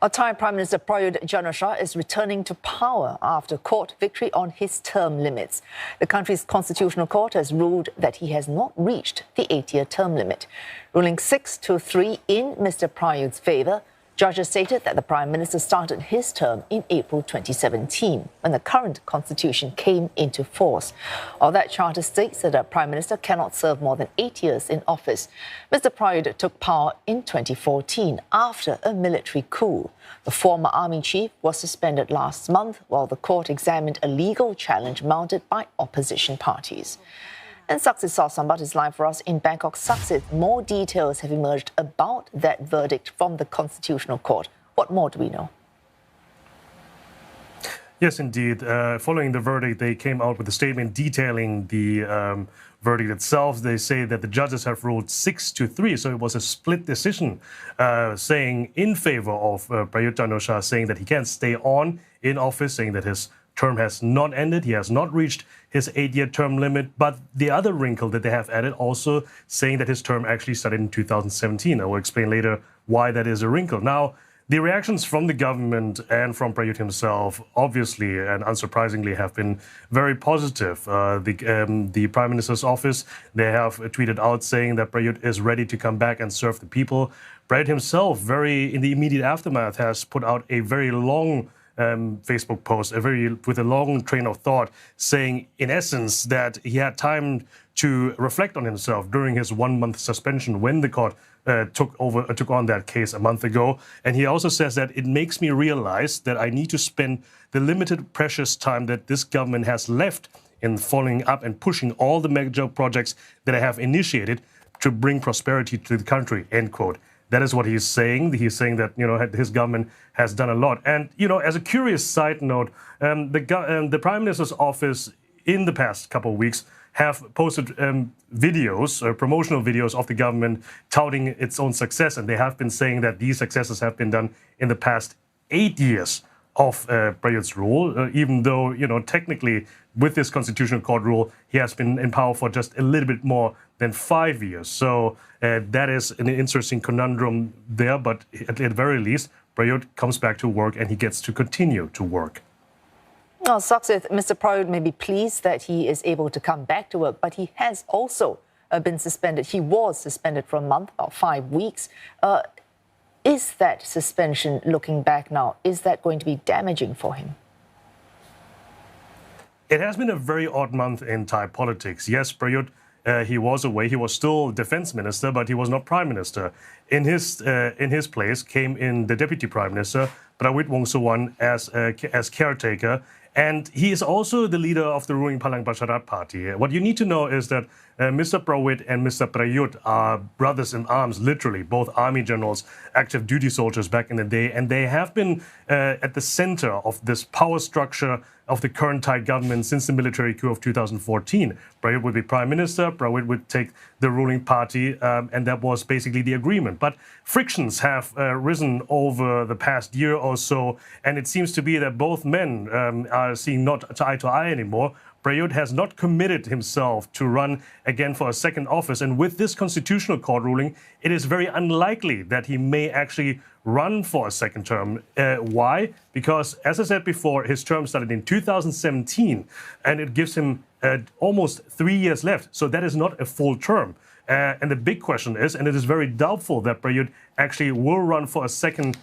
Thai Prime Minister Prayut Chan-ocha is returning to power after court victory on his term limits. The country's constitutional court has ruled that he has not reached the 8-year term limit. Ruling 6-3 in Mr Prayut's favour, judges stated that the Prime Minister started his term in April 2017, when the current constitution came into force. While that charter states that a Prime Minister cannot serve more than 8 years in office, Mr Prayut took power in 2014 after a military coup. The former army chief was suspended last month while the court examined a legal challenge mounted by opposition parties. And Saksit Sambat is live for us in Bangkok. Saksit, more details have emerged about that verdict from the Constitutional Court. What more do we know? Yes, indeed. Following the verdict, they came out with a statement detailing the verdict itself. They say that the judges have ruled 6-3, so it was a split decision, saying in favor of Prayut Chan-o-cha, saying that he can stay on in office, saying that his term has not ended, he has not reached his 8-year term limit. But the other wrinkle that they have added, also saying that his term actually started in 2017. I will explain later why that is a wrinkle. Now, the reactions from the government and from Prayut himself, obviously and unsurprisingly, have been very positive. The Prime Minister's office, they have tweeted out saying that Prayut is ready to come back and serve the people. Prayut himself, in the immediate aftermath, has put out a very long Facebook post, with a long train of thought, saying in essence that he had time to reflect on himself during his 1-month suspension when the court took on that case a month ago. And he also says that it makes me realize that I need to spend the limited precious time that this government has left in following up and pushing all the major projects that I have initiated to bring prosperity to the country, end quote. That is what he's saying. He's saying that, his government has done a lot. And, as a curious side note, the Prime Minister's office in the past couple of weeks have posted videos, promotional videos of the government touting its own success. And they have been saying that these successes have been done in the past 8 years of Prayut's rule, even though, technically with this Constitutional Court rule, he has been in power for just a little bit more than 5 years. So that is an interesting conundrum there. But at the very least, Prayut comes back to work and he gets to continue to work. Well, Saksit, Mr Prayut may be pleased that he is able to come back to work, but he has also been suspended. He was suspended for a month, about 5 weeks. Is that suspension, looking back now, is that going to be damaging for him? It has been a very odd month in Thai politics. Yes, Prayut, he was away. He was still defense minister, but he was not prime minister. In his place came in the deputy prime minister, Prawit Wongsuwan, as caretaker. And he is also the leader of the ruling Palang Pracharat party. What you need to know is that Mr Prayut and Mr Prayut are brothers in arms, literally, both army generals, active duty soldiers back in the day. And they have been at the center of this power structure of the current Thai government since the military coup of 2014. Prayut would be prime minister, Prayut would take the ruling party, and that was basically the agreement. But frictions have risen over the past year or so, and it seems to be that both men are seeing not eye to eye anymore. Prayut has not committed himself to run again for a second office, and with this Constitutional Court ruling, it is very unlikely that he may actually run for a second term. Why? Because, as I said before, his term started in 2017, and it gives him almost 3 years left. So that is not a full term. And the big question is, and it is very doubtful that Prayut actually will run for a second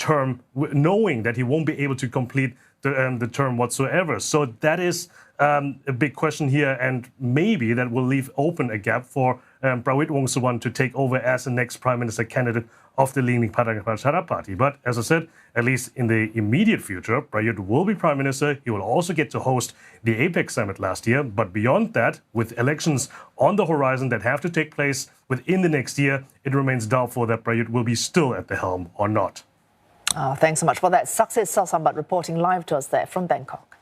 term, knowing that he won't be able to complete the term whatsoever. So that is a big question here, and maybe that will leave open a gap for Prawit Wongsuwan to take over as the next Prime Minister candidate of the leading Palang Pracharat party. But as I said, at least in the immediate future, Prayut will be Prime Minister. He will also get to host the APEC summit last year. But beyond that, with elections on the horizon that have to take place within the next year, it remains doubtful that Prayut will be still at the helm or not. Thanks so much for that. Saksit Sambat reporting live to us there from Bangkok.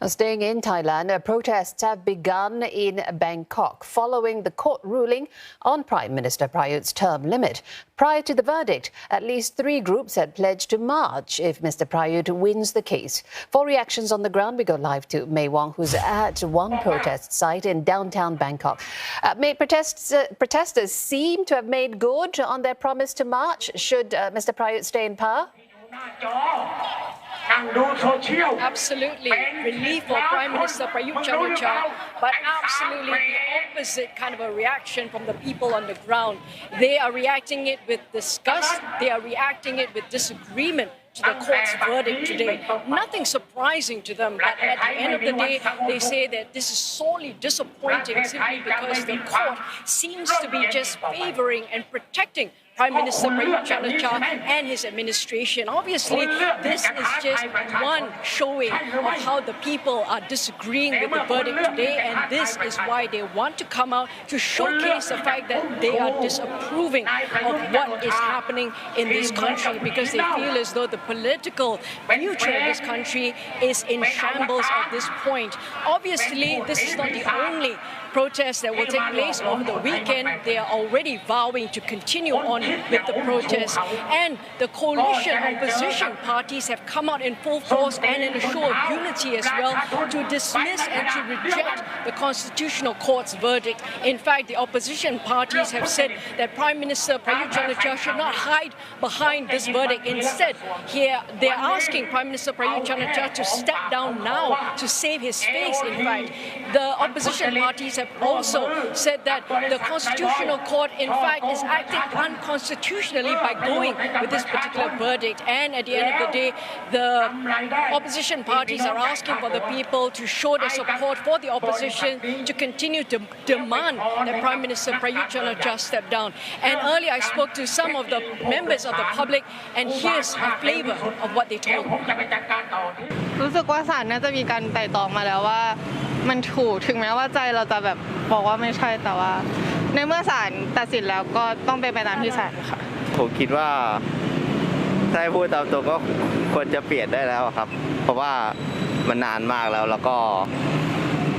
Staying in Thailand, protests have begun in Bangkok following the court ruling on Prime Minister Prayut's term limit. Prior to the verdict, at least 3 groups had pledged to march if Mr Prayut wins the case. For reactions on the ground, we go live to May Wong, who's at one protest site in downtown Bangkok. Protesters seem to have made good on their promise to march should Mr Prayut stay in power. Absolutely. Relief for Prime Minister Prayut Chan-ocha, but absolutely the opposite kind of a reaction from the people on the ground. They are reacting it with disgust. They are reacting it with disagreement to the court's verdict today. Nothing surprising to them, but at the end of the day, they say that this is sorely disappointing simply because the court seems to be just favoring and protecting Prime Minister Prayut Chan-o-cha and his administration. Obviously, this is just one showing of how the people are disagreeing with the verdict today, and this is why they want to come out to showcase the fact that they are disapproving of what is happening in this country, because they feel as though the political future of this country is in shambles at this point. Obviously, this is not the only protest that will take place over the weekend. They are already vowing to continue on with the protest, and the coalition opposition parties have come out in full force and in a show of unity as well to dismiss and to reject the Constitutional Court's verdict. In fact, the opposition parties have said that Prime Minister Prayut Chan-o-cha should not hide behind this verdict. Instead, here they're asking Prime Minister Prayut Chan-o-cha to step down now to save his face. In fact, the opposition parties have also said that the Constitutional Court, in fact, is acting unconstitutionally by going with this particular verdict. And at the end of the day, the opposition parties are asking for the people to show their support for the opposition, to continue to demand that Prime Minister Prayut Chan-o-cha step down. And earlier I spoke to some of the members of the public, and here's a flavor of what they told me. รู้สึกว่าศาลน่าจะมีการไต่ตรองมาแล้วว่ามันถูกถึงแม้ว่าใจเราจะแบบบอกว่าไม่ใช่แต่ว่าในเมื่อศาลตัดสินแล้วก็ต้องเป็นไปตามที่ศาลค่ะผมคิดว่าถ้าให้พูดตามตรงก็ควรจะเปลี่ยนได้แล้วครับเพราะว่ามันนานมากแล้วก็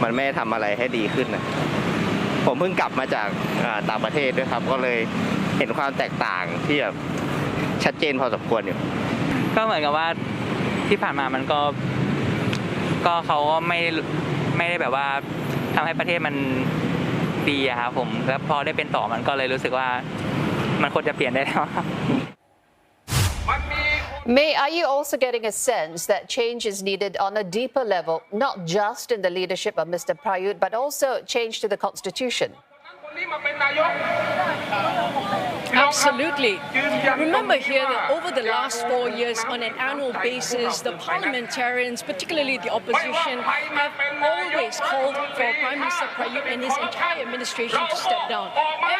มันไม่ทำอะไรให้ดีขึ้นนะผมเพิ่งกลับมาจากต่างประเทศด้วยครับก็เลยเห็นความแตกต่างที่แบบชัดเจนพอสมควรอยู่ก็เหมือนกับว่าที่ผ่านมามันก็เขาก็ไม่ได้แบบว่าทำให้ประเทศมันดีอะครับผมแล้วพอได้เป็นต่อมันก็เลยรู้สึกว่ามันควรจะเปลี่ยนได้แล้วครับ May, are you also getting a sense that change is needed on a deeper level, not just in the leadership of Mr Prayut, but also change to the constitution? Absolutely. Remember here that over the last 4 years, on an annual basis, the parliamentarians, particularly the opposition, have always called for Prime Minister Prayut and his entire administration to step down.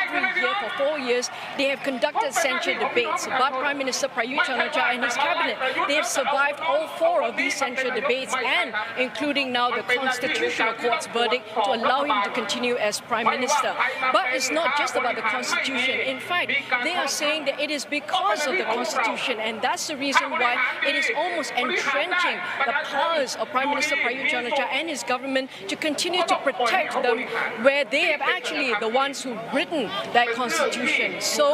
Every year for 4 years, they have conducted censure debates about Prime Minister Prayut Chan-o-cha and his cabinet. They have survived all 4 of these censure debates, and including now the Constitutional Court's verdict to allow him to continue as Prime Minister. But it's not just about the Constitution. In fact, they are saying that it is because of the Constitution, and that's the reason why it is almost entrenching the powers of Prime Minister Prayut Chan-o-cha and his government to continue to protect them, where they have actually the ones who've written that Constitution. So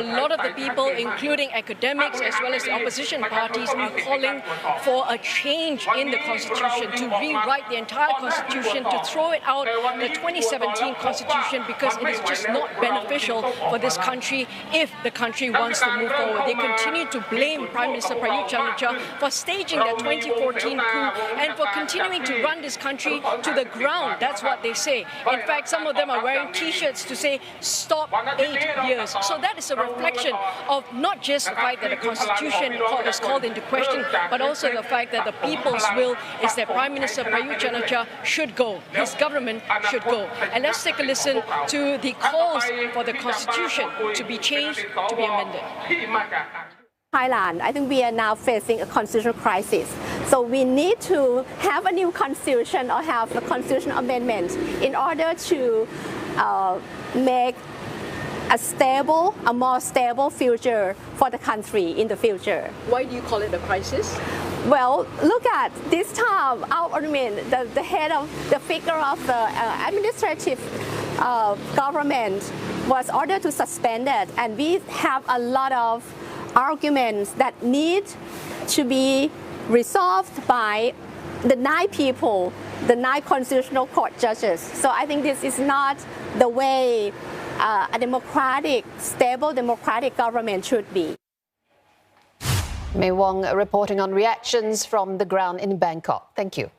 a lot of the people, including academics as well as the opposition parties, are calling for a change in the Constitution, to rewrite the entire Constitution, to throw it out, the 2017 Constitution, because it is just not beneficial for this country if the country wants to move forward. They continue to blame Prime Minister Prayut Chan-o-cha for staging their 2014 coup and for continuing to run this country to the ground. That's what they say. In fact, some of them are wearing T-shirts to say, "Stop 8 years." So that is a reflection of not just the fact that the Constitution is called into question, but also the fact that the people's will is that Prime Minister Prayut Chan-o-cha should go. His government should go. And let's take a listen to the calls for the Constitution to be changed, to be amended. Thailand, I think we are now facing a constitutional crisis. So we need to have a new constitution or have a constitutional amendment in order to make a more stable future for the country in the future. Why do you call it a crisis? Well, look at this time, the head of the figure of the administrative government was ordered to suspend it, and we have a lot of arguments that need to be resolved by the 9 people, the 9 constitutional court judges. So I think this is not the way a democratic, stable democratic government should be. May Wong reporting on reactions from the ground in Bangkok. Thank you.